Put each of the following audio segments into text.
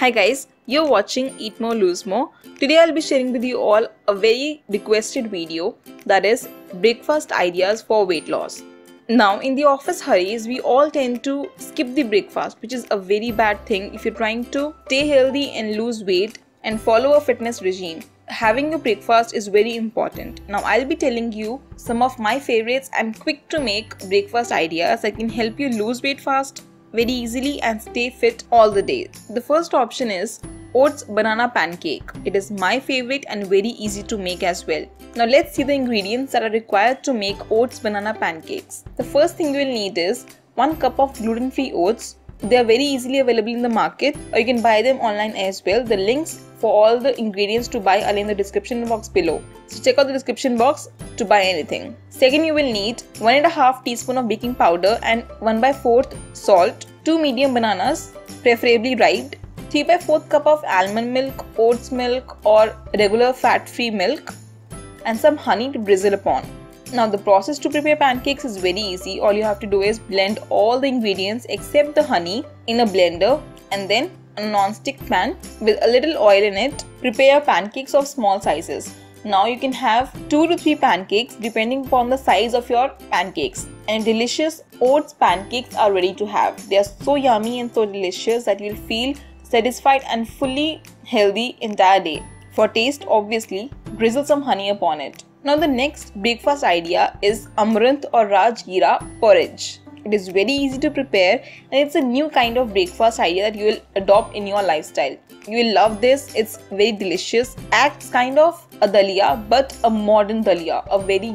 Hi guys, you're watching Eat More Lose More. Today I'll be sharing with you all a very requested video, that is breakfast ideas for weight loss. Now in the office hurries, we all tend to skip the breakfast, which is a very bad thing if you're trying to stay healthy and lose weight and follow a fitness regime. Having a breakfast is very important. Now I'll be telling you some of my favorites and quick to make breakfast ideas that can help you lose weight fast, very easily and stay fit all the day. The first option is Oats banana pancake. It is my favorite and very easy to make as well. Now let's see the ingredients that are required to make Oats banana pancakes. The first thing you will need is 1 cup of gluten-free oats. They are very easily available in the market, or you can buy them online as well. The links for all the ingredients to buy are in the description box below. So check out the description box to buy anything. Second, you will need 1.5 teaspoon of baking powder and 1/4 salt, 2 medium bananas, preferably ripe, 3/4 cup of almond milk, oats milk or regular fat-free milk, and some honey to drizzle upon. Now the process to prepare pancakes is very easy. All you have to do is blend all the ingredients except the honey in a blender, and then on a non-stick pan with a little oil in it, prepare pancakes of small sizes. Now you can have 2 to 3 pancakes depending upon the size of your pancakes, and delicious oats pancakes are ready to have. They are so yummy and so delicious that you'll feel satisfied and fully healthy entire day. For taste, obviously, drizzle some honey upon it. Now the next breakfast idea is Amaranth or Rajgira porridge. It is very easy to prepare and it's a new kind of breakfast idea that you will adopt in your lifestyle. You will love this. It's very delicious. Acts kind of a dalia, but a modern dalia, a very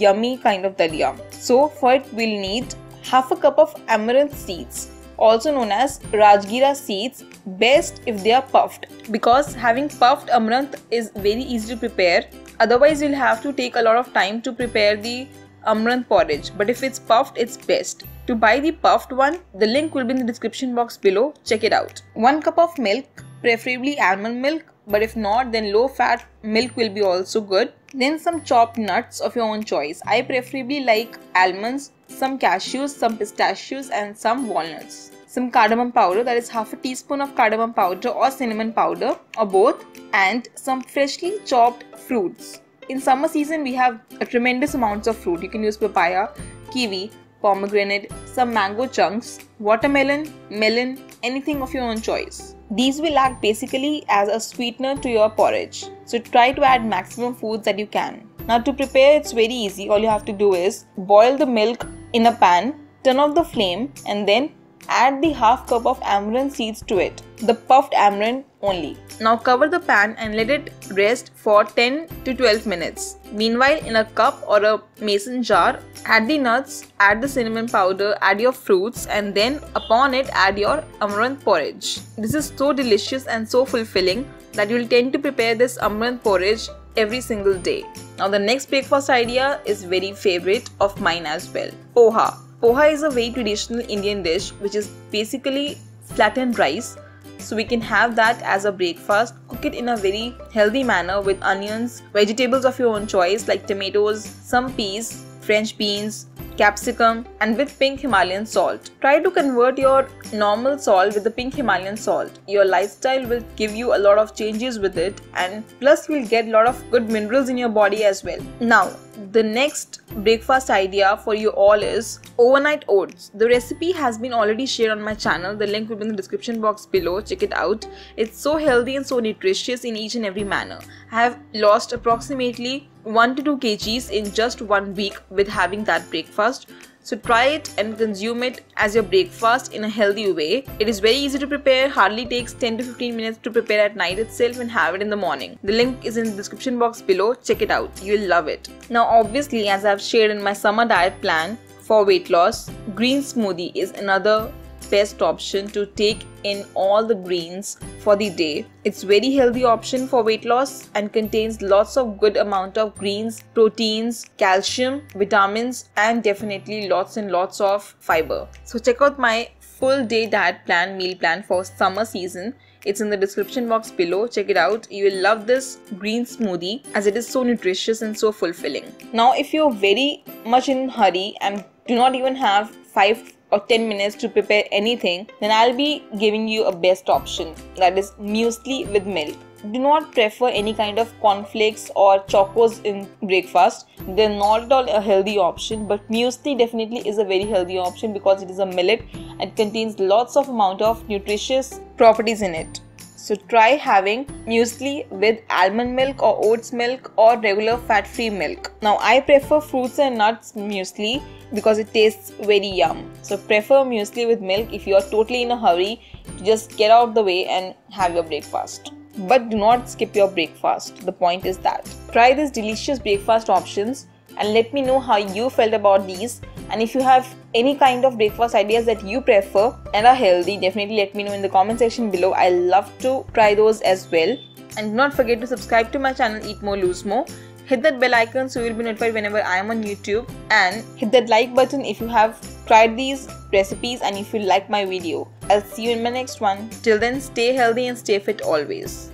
yummy kind of dalia. So for it we'll need half a cup of amaranth seeds, also known as Rajgira seeds, best if they are puffed, because having puffed amaranth is very easy to prepare. Otherwise you'll have to take a lot of time to prepare the amaranth porridge, but if it's puffed, it's best. To buy the puffed one, the link will be in the description box below. Check it out. 1 cup of milk, preferably almond milk, but if not, then low fat milk will be also good. Then some chopped nuts of your own choice. I preferably like almonds, some cashews, some pistachios and some walnuts. Some cardamom powder, that is half a teaspoon of cardamom powder or cinnamon powder or both, and some freshly chopped fruits. In summer season we have a tremendous amounts of fruit. You can use papaya, kiwi, pomegranate, some mango chunks, watermelon, melon, anything of your own choice. These will act basically as a sweetener to your porridge. So try to add maximum foods that you can. Now to prepare, it's very easy. All you have to do is boil the milk in a pan, turn off the flame and then add the half cup of amaranth seeds to it, the puffed amaranth only. Now cover the pan and let it rest for 10 to 12 minutes. Meanwhile, in a cup or a mason jar, add the nuts, add the cinnamon powder, add your fruits, and then upon it add your amaranth porridge. This is so delicious and so fulfilling that you'll tend to prepare this amaranth porridge every single day. Now the next breakfast idea is very favorite of mine as well. Poha. Poha is a very traditional Indian dish which is basically flattened rice. So we can have that as a breakfast. Cook it in a very healthy manner with onions, vegetables of your own choice like tomatoes, some peas, French beans, capsicum, and with pink Himalayan salt. Try to convert your normal salt with the pink Himalayan salt. Your lifestyle will give you a lot of changes with it, and plus you will get a lot of good minerals in your body as well. Now the next breakfast idea for you all is overnight oats. The recipe has been already shared on my channel. The link will be in the description box below. Check it out. It's so healthy and so nutritious in each and every manner. I have lost approximately 1 to 2 kgs in just 1 week with having that breakfast. So try it and consume it as your breakfast in a healthy way. It is very easy to prepare, hardly takes 10 to 15 minutes to prepare at night itself and have it in the morning. The link is in the description box below. Check it out. You'll love it. Now obviously, as I've shared in my summer diet plan for weight loss, green smoothie is another best option to take in all the greens for the day. It's very healthy option for weight loss and contains lots of good amount of greens, proteins, calcium, vitamins, and definitely lots and lots of fiber. So check out my full day diet plan, meal plan for summer season. It's in the description box below. Check it out. You will love this green smoothie as it is so nutritious and so fulfilling. Now if you're very much in a hurry and do not even have 5 or 10 minutes to prepare anything, then I'll be giving you a best option, that is muesli with milk. Do not prefer any kind of cornflakes or chocos in breakfast. They're not at all a healthy option, but muesli definitely is a very healthy option because it is a millet and contains lots of amount of nutritious properties in it. So try having muesli with almond milk or oats milk or regular fat-free milk. Now I prefer fruits and nuts muesli because it tastes very yum. So prefer muesli with milk if you are totally in a hurry to just get out of the way and have your breakfast. But do not skip your breakfast. The point is that. Try these delicious breakfast options and let me know how you felt about these. And if you have any kind of breakfast ideas that you prefer and are healthy, definitely let me know in the comment section below. I love to try those as well. And do not forget to subscribe to my channel Eat More Lose More. Hit that bell icon so you will be notified whenever I am on YouTube. And hit that like button if you have tried these recipes and if you like my video. I'll see you in my next one. Till then, stay healthy and stay fit always.